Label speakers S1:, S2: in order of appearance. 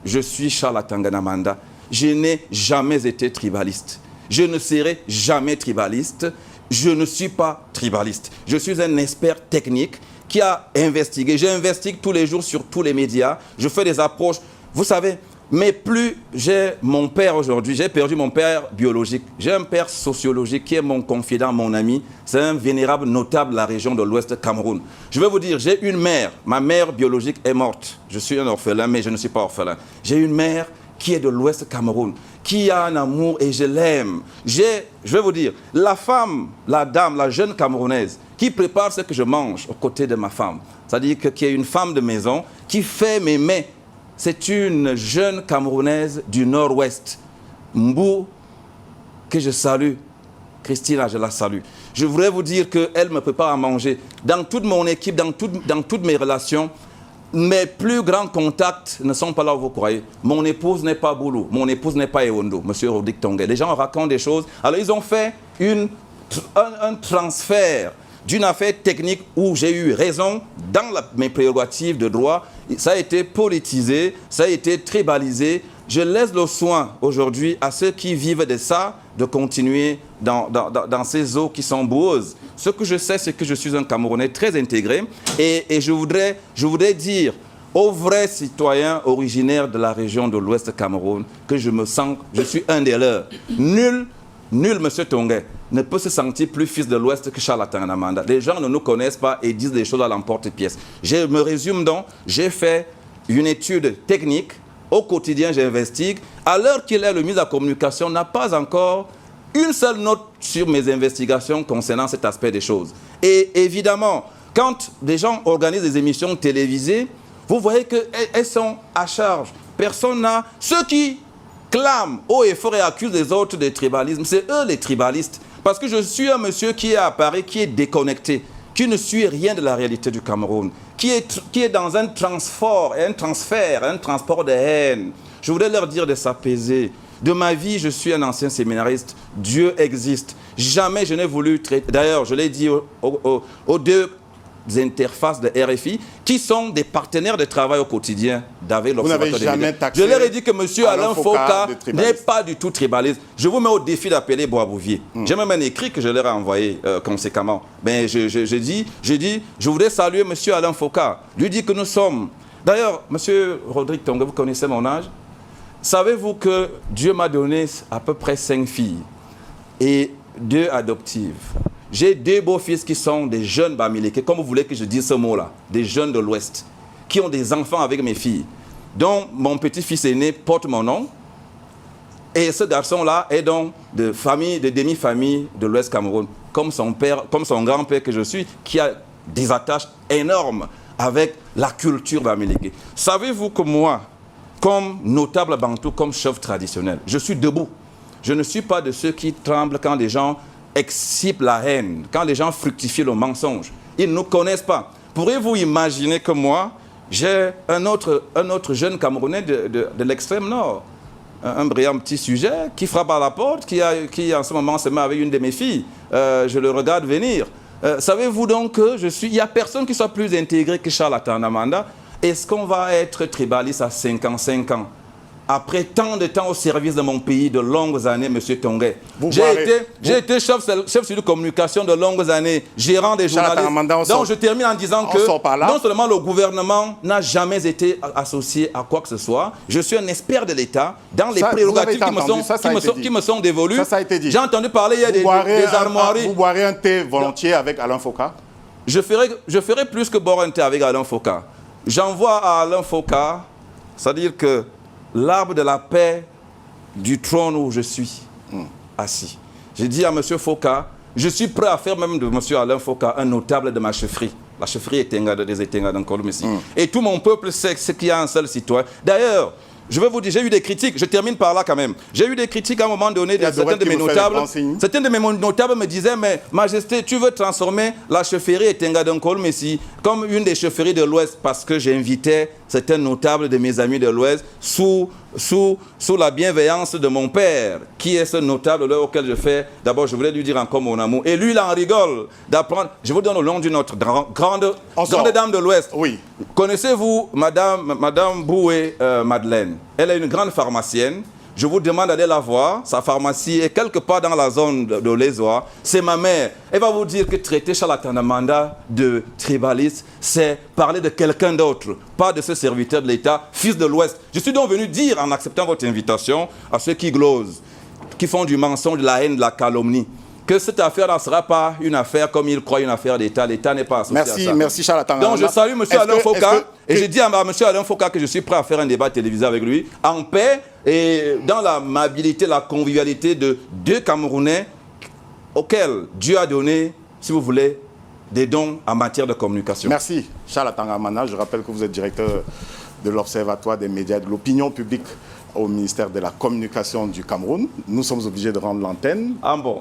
S1: je suis Charles Atanganamanda. Je n'ai jamais été tribaliste. Je ne serai jamais tribaliste. Je ne suis pas tribaliste. Je suis un expert technique qui a investigué. J'investigue tous les jours sur tous les médias. Je fais des approches. Vous savez, mais plus j'ai mon père aujourd'hui, j'ai perdu mon père biologique. J'ai un père sociologique qui est mon confident, mon ami. C'est un vénérable notable de la région de l'Ouest Cameroun. Je vais vous dire, j'ai une mère. Ma mère biologique est morte. Je suis un orphelin, mais je ne suis pas orphelin. J'ai une mère qui est de l'Ouest Cameroun, qui a un amour et je l'aime. Je vais vous dire, la femme, la dame, la jeune Camerounaise, qui prépare ce que je mange aux côtés de ma femme, c'est-à-dire qu'il y a une femme de maison qui fait mes mets. C'est une jeune Camerounaise du Nord-Ouest, Mbou, que je salue. Christina, je la salue. Je voudrais vous dire qu'elle me prépare à manger. Dans toute mon équipe, dans toutes mes relations, mes plus grands contacts ne sont pas là où vous croyez. Mon épouse n'est pas Boulou, mon épouse n'est pas Ewondo, monsieur Rodrigue Tongué. Les gens racontent des choses. Alors ils ont fait un transfert d'une affaire technique où j'ai eu raison dans mes prérogatives de droit. Ça a été politisé, ça a été tribalisé. Je laisse le soin aujourd'hui à ceux qui vivent de ça de continuer dans ces eaux qui sont boueuses. Ce que je sais, c'est que je suis un Camerounais très intégré et je voudrais dire aux vrais citoyens originaires de la région de l'Ouest Cameroun que je suis un des leurs. Nul, monsieur Tongué, ne peut se sentir plus fils de l'Ouest que Charles Atanganamanda. Les gens ne nous connaissent pas et disent des choses à l'emporte-pièce. Je me résume donc, j'ai fait une étude technique. Au quotidien, j'investigue. À l'heure qu'il est, le ministre de la Communication n'a pas encore une seule note sur mes investigations concernant cet aspect des choses. Et évidemment, quand des gens organisent des émissions télévisées, vous voyez qu'elles sont à charge. Personne n'a... Ceux qui clament haut et fort et accusent les autres de tribalisme, c'est eux les tribalistes. Parce que je suis un monsieur qui est à Paris, qui est déconnecté, qui ne suit rien de la réalité du Cameroun, qui est dans un transport de haine. Je voudrais leur dire de s'apaiser. De ma vie, je suis un ancien séminariste. Dieu existe. Jamais je n'ai voulu traiter... D'ailleurs, je l'ai dit aux deux interfaces de RFI, qui sont des partenaires de travail au quotidien d'avec l'Observatoire des médias. Je leur ai dit que M. Alain Foka n'est pas du tout tribaliste. Je vous mets au défi d'appeler Boisbouvier. J'ai même un écrit que je leur ai envoyé conséquemment. Mais je voudrais saluer M. Alain Foka. Lui dit que nous sommes... D'ailleurs, M. Rodrigue Tongué, vous connaissez mon âge. Savez-vous que Dieu m'a donné à peu près 5 filles et 2 adoptives. J'ai 2 beaux-fils qui sont des jeunes Bamileke, comme vous voulez que je dise ce mot-là, des jeunes de l'Ouest, qui ont des enfants avec mes filles, dont mon petit-fils aîné porte mon nom. Et ce garçon-là est donc de demi-famille de l'Ouest Cameroun, comme son père, comme son grand-père que je suis, qui a des attaches énormes avec la culture Bamileke. Savez-vous que moi, comme notable bantou, comme chef traditionnel, je suis debout. Je ne suis pas de ceux qui tremblent quand les gens excipent la haine, quand les gens fructifient le mensonge. Ils ne nous connaissent pas. Pourriez-vous imaginer que moi, j'ai un autre jeune Camerounais de l'extrême nord, un brillant petit sujet qui frappe à la porte, qui en ce moment se met avec une de mes filles. Je le regarde venir. Savez-vous donc que il n'y a personne qui soit plus intégré que Charles Atanganamanda. Est-ce qu'on va être tribaliste à 55 ans après tant de temps au service de mon pays, de longues années, M. Tongué? J'ai été chef de communication de longues années, gérant des journalistes. Donc je termine en disant que non seulement le gouvernement n'a jamais été associé à quoi que ce soit, je suis un expert de l'État dans les prérogatives qui me sont dévolues. J'ai entendu parler, il y a des armoiries.
S2: Vous boirez un thé volontiers avec Alain Foka?
S1: Je ferai plus que boire un thé avec Alain Foka. J'envoie à Alain Foka, c'est-à-dire que l'arbre de la paix du trône où je suis assis. J'ai dit à M. Foka, je suis prêt à faire même de M. Alain Foka un notable de ma chefferie. La chefferie des Etenga d'Ankolomessi. Et tout mon peuple sait qu'il y a un seul citoyen. D'ailleurs, je vais vous dire, j'ai eu des critiques, je termine par là quand même. J'ai eu des critiques à un moment donné, certains de mes notables. Certains de mes notables me disaient, mais Majesté, tu veux transformer la chefferie Etenga d'Ankolomessi comme une des chefferies de l'Ouest, parce que j'invitais certains notables de mes amis de l'Ouest sous la bienveillance de mon père, qui est ce notable là auquel je fais. D'abord, je voulais lui dire encore mon amour. Et lui, il en rigole d'apprendre. Je vous donne le nom d'une autre grande dame de l'Ouest.
S2: Oui.
S1: Connaissez-vous Madame Boué Madeleine? pharmacienne. Elle est une grande pharmacienne. Je vous demande d'aller la voir. Sa pharmacie est quelque part dans la zone de l'Ezoa. C'est ma mère. Elle va vous dire que traiter Charles Tandamanda de tribaliste, c'est parler de quelqu'un d'autre, pas de ce serviteur de l'État, fils de l'Ouest. Je suis donc venu dire, en acceptant votre invitation, à ceux qui glosent, qui font du mensonge, de la haine, de la calomnie, que cette affaire ne sera pas une affaire comme ils croient une affaire d'État. L'État n'est pas associé à ça.
S2: Merci Charles Tandamanda.
S1: Donc je salue M. Alain Foka et je dis à M. Alain Foka que je suis prêt à faire un débat télévisé avec lui en paix et dans l'amabilité, la convivialité de deux Camerounais auxquels Dieu a donné, si vous voulez, des dons en matière de communication.
S2: Merci Charles Tandamanda. Je rappelle que vous êtes directeur de l'Observatoire des médias et de l'opinion publique au ministère de la Communication du Cameroun. Nous sommes obligés de rendre l'antenne.
S1: Ah bon.